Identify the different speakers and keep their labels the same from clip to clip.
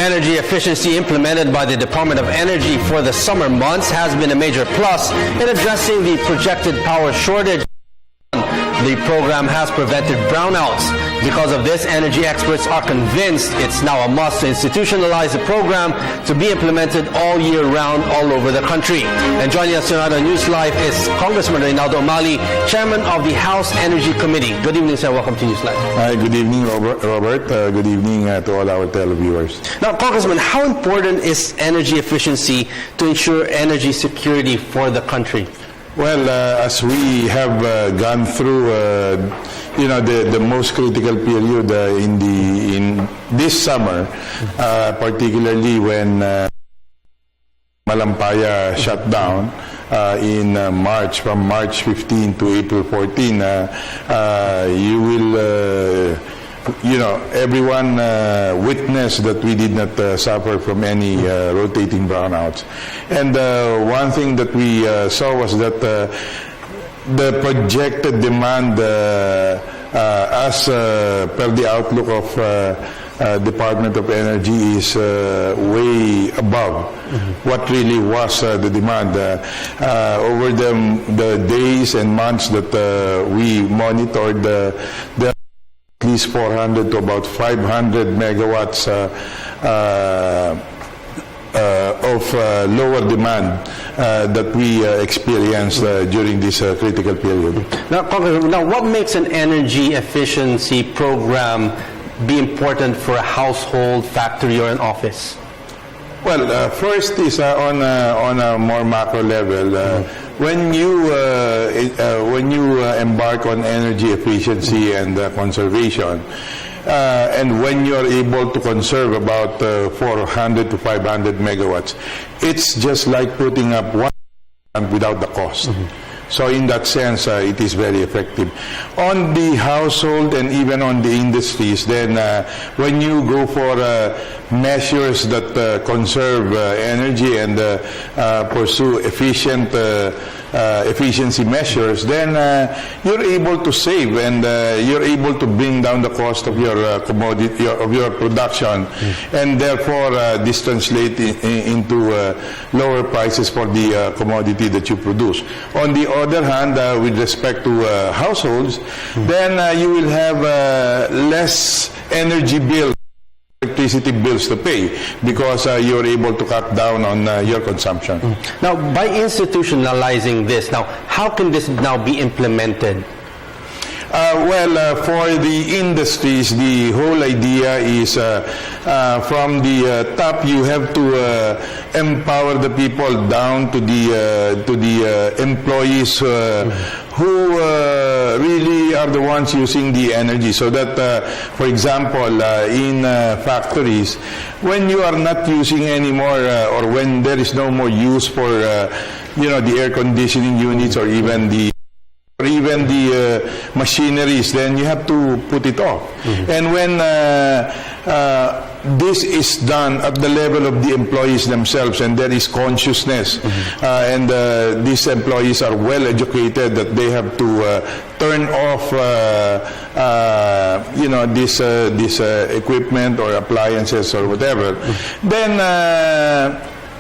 Speaker 1: Energy efficiency implemented by the Department of Energy for the summer months has been a major plus in addressing the projected power shortage. The program has prevented brownouts. Because of this, energy experts are convinced it's now a must to institutionalize the program to be implemented all year round all over the country. And joining us tonight on NewsLife is Congressman Reynaldo Umali, Chairman of the House Energy Committee. Good evening, sir. Welcome to NewsLife.
Speaker 2: Hi, good evening, Robert. Good evening to all our televiewers.
Speaker 1: Now, Congressman, how important is energy efficiency to ensure energy security for the country?
Speaker 2: Well, as we have gone through, the most critical period in this summer, particularly when Malampaya shut down in March, from March 15 to April 14, you will. Everyone witnessed that we did not suffer from any rotating brownouts. And one thing that we saw was that the projected demand as per the outlook of Department of Energy is way above what really was the demand. Over the days and months that we monitored the at least 400 to about 500 megawatts of lower demand that we experienced during this critical period.
Speaker 1: Now, what makes an energy efficiency program be important for a household, factory, or an office?
Speaker 2: Well, first is on a more macro level. When you embark on energy efficiency and conservation, and when you are able to conserve about 400 to 500 megawatts, it's just like putting up one without the cost. So in that sense, it is very effective. On the household and even on the industries, then when you go for measures that conserve energy and pursue efficiency measures, then you're able to save and you're able to bring down the cost of your commodity, of your production, and therefore this translates into lower prices for the commodity that you produce. On the other hand, with respect to households, then you will have less energy bills, electricity bills to pay, because you're able to cut down on your consumption.
Speaker 1: Now, by institutionalizing this, now how can this now be implemented?
Speaker 2: For the industries, the whole idea is from the top, you have to empower the people down to the employees who really are the ones using the energy. So that, for example, in factories, when you are not using anymore, or when there is no more use for, the air conditioning units or even the machineries, then you have to put it off. And when this is done at the level of the employees themselves, and there is consciousness, and these employees are well educated that they have to turn off, this equipment or appliances or whatever, then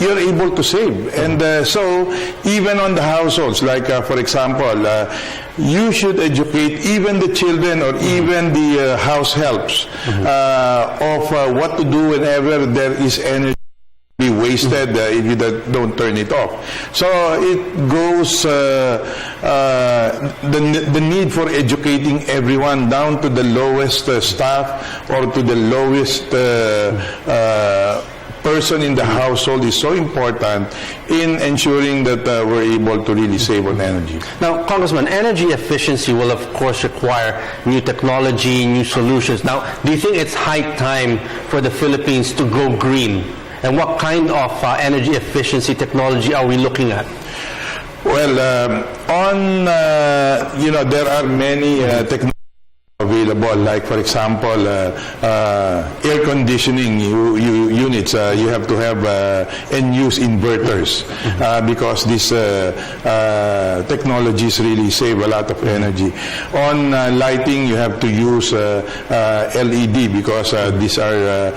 Speaker 2: you're able to save. And so even on the households, like for example, you should educate even the children or even the house helps of what to do whenever there is energy be wasted if you don't turn it off. So it goes the need for educating everyone down to the lowest staff or to the lowest person in the household is so important in ensuring that we're able to really save on energy.
Speaker 1: Now, Congressman, energy efficiency will of course require new technology, new solutions. Now, do you think it's high time for the Philippines to go green? And what kind of energy efficiency technology are we looking at?
Speaker 2: Well, there are many technologies available. Like, for example, air conditioning units, you have to have and use inverters because these technologies really save a lot of energy. On lighting, you have to use LED because these are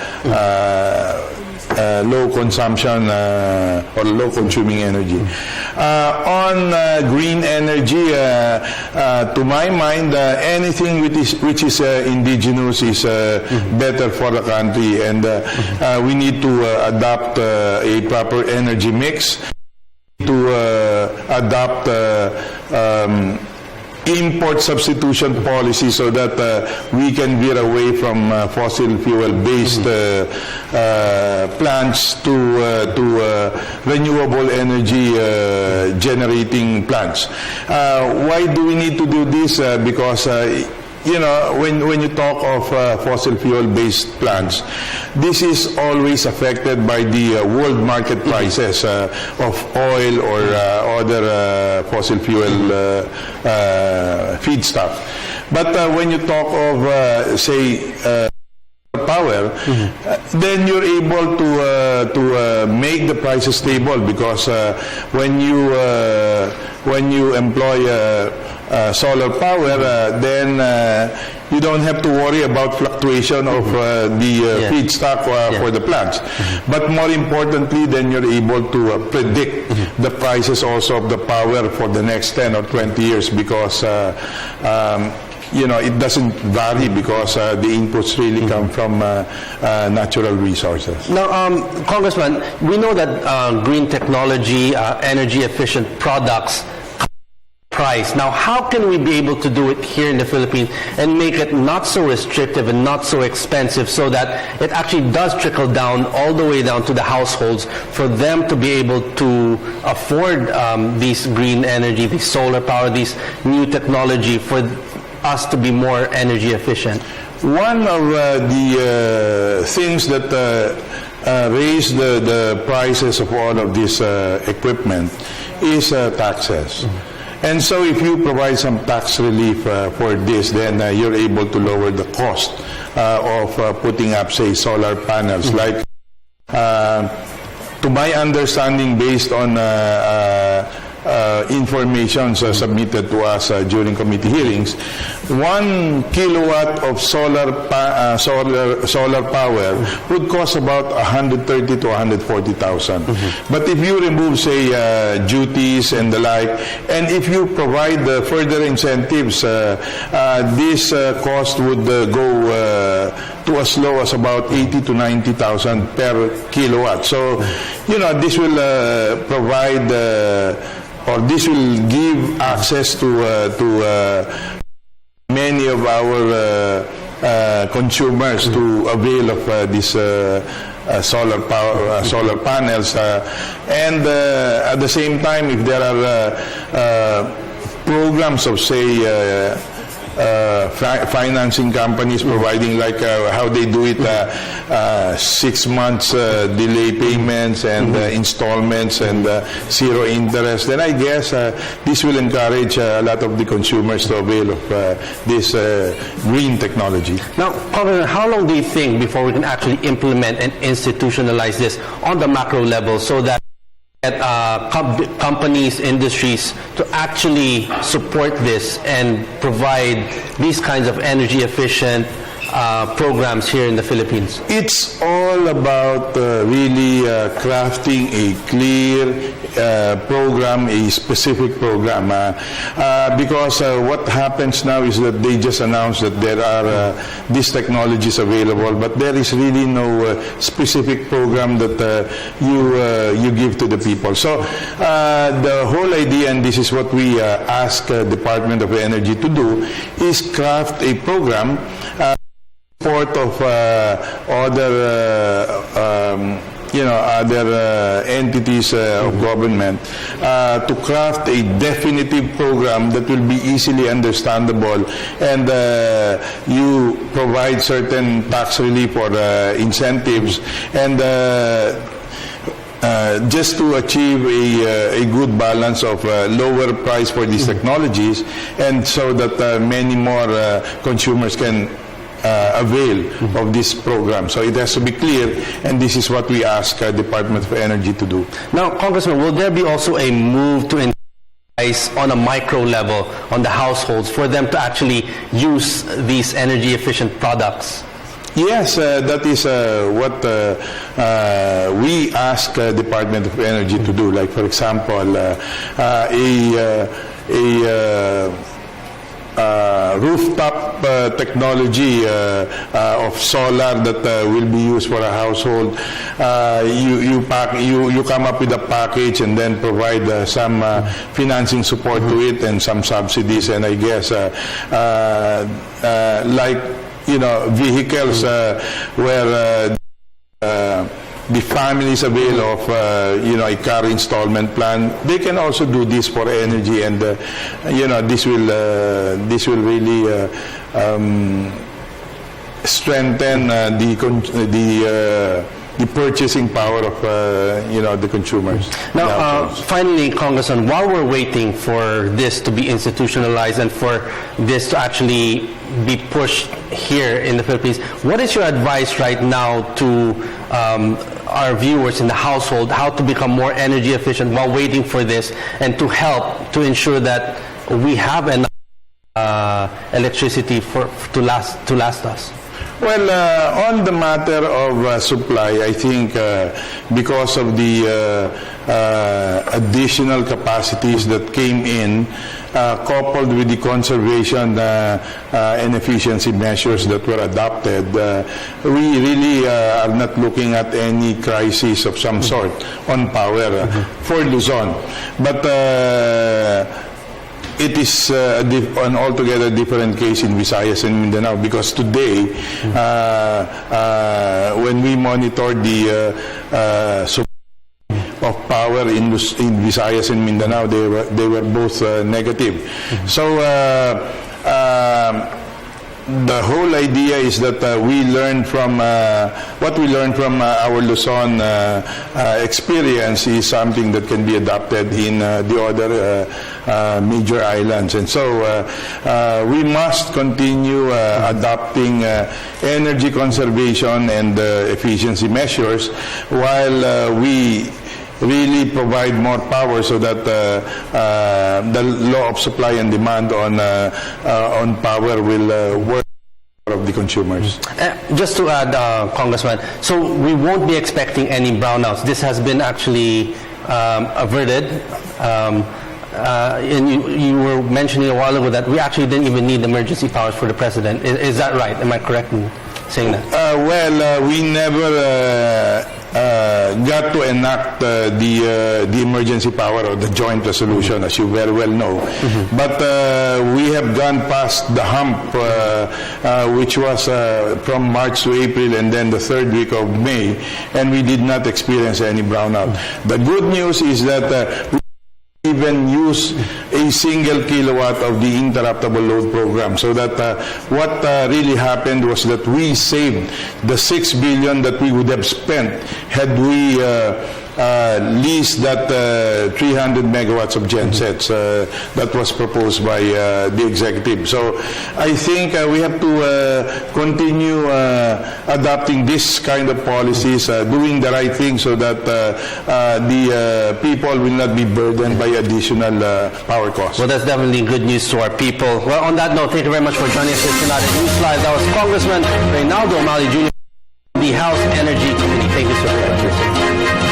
Speaker 2: low consumption or low consuming energy. On green energy, to my mind, anything which is indigenous is better for the country, and we need to adopt a proper energy mix, to adopt import substitution policy so that we can veer away from fossil fuel-based plants to renewable energy generating plants. Why do we need to do this? Because when you talk of fossil fuel-based plants, this is always affected by the world market prices of oil or other fossil fuel feedstock. But when you talk of, say, power, then you're able to make the prices stable, because when you employ solar power, then you don't have to worry about fluctuation of the feedstock for the plants. But more importantly, then you're able to predict the prices also of the power for the next 10 or 20 years, because it doesn't vary, because the inputs really come from natural resources.
Speaker 1: Now, Congressman, we know that green technology, energy efficient products price. Now, how can we be able to do it here in the Philippines and make it not so restrictive and not so expensive, so that it actually does trickle down all the way down to the households for them to be able to afford these green energy, these solar power, these new technology, for us to be more energy efficient?
Speaker 2: One of the things that raise the prices of all of this equipment is taxes. And so if you provide some tax relief for this, then you're able to lower the cost of putting up, say, solar panels. Like, to my understanding, based on information submitted to us during committee hearings, 1 kilowatt of solar power would cost about 130 to 140,000. But if you remove, say, duties and the like, and if you provide further incentives, this cost would go to as low as about 80 to 90,000 per kilowatt. So, this will provide or this will give access to many of our consumers to avail of these solar panels, and at the same time, if there are programs of, say, financing companies providing, like how they do it, 6 months delay payments and installments and 0 interest, then I guess this will encourage a lot of the consumers to avail of this green technology.
Speaker 1: Now, Congressman, how long do you think before we can actually implement and institutionalize this on the macro level, so that companies, industries to actually support this and provide these kinds of energy efficient programs here in the Philippines?
Speaker 2: It's all about really crafting a clear program, a specific program. Because what happens now is that they just announced that there are these technologies available, but there is really no specific program that you give to the people. So the whole idea, and this is what we ask Department of Energy to do, is craft a program support of other entities of government to craft a definitive program that will be easily understandable, and you provide certain tax relief or incentives, and just to achieve a good balance of lower price for these technologies, and so that many more consumers can avail of this program. So it has to be clear, and this is what we ask Department of Energy to do.
Speaker 1: Now, Congressman, will there be also a move to incentivize on a micro level on the households for them to actually use these energy efficient products?
Speaker 2: Yes, that is what we ask Department of Energy to do. Like, for example, rooftop technology of solar that will be used for a household. You come up with a package and then provide some financing support to it and some subsidies, and I guess like vehicles where the families avail of a car installment plan. They can also do this for energy, and this will really strengthen the purchasing power of the consumers.
Speaker 1: Now, finally, Congressman, while we're waiting for this to be institutionalized and for this to actually be pushed here in the Philippines, what is your advice right now to our viewers in the household, how to become more energy efficient while waiting for this, and to help to ensure that we have enough electricity to last us?
Speaker 2: Well, on the matter of supply, I think because of the additional capacities that came in, coupled with the conservation and efficiency measures that were adopted, we really are not looking at any crisis of some sort on power for Luzon. But it is an altogether different case in Visayas and Mindanao, because today, when we monitored the supply of power in Visayas and Mindanao, they were both negative. So the whole idea is that we learn from what we learned from our Luzon experience is something that can be adopted in the other major islands, and so we must continue adopting energy conservation and efficiency measures while we really provide more power, so that the law of supply and demand on power will work of the consumers.
Speaker 1: Just to add, Congressman, so we won't be expecting any brownouts. This has been actually averted. And you were mentioning a while ago that we actually didn't even need emergency powers for the president. Is that right? Am I correct in saying that?
Speaker 2: We never got to enact the emergency power or the joint resolution, as you very well know. But we have gone past the hump, which was from March to April and then the third week of May, and we did not experience any brownout. The good news is that we even use a single kilowatt of the interruptible load program, so that what really happened was that we saved the 6 billion that we would have spent had we leased that 300 megawatts of gensets that was proposed by the executive. So I think we have to continue adopting this kind of policies, doing the right thing, so that the people will not be burdened by additional power costs.
Speaker 1: Well, that's definitely good news to our people. Well, on that note, thank you very much for joining us tonight at NewsLife. That was Congressman Reynaldo Umali Jr., the House Energy Committee. Thank you so much.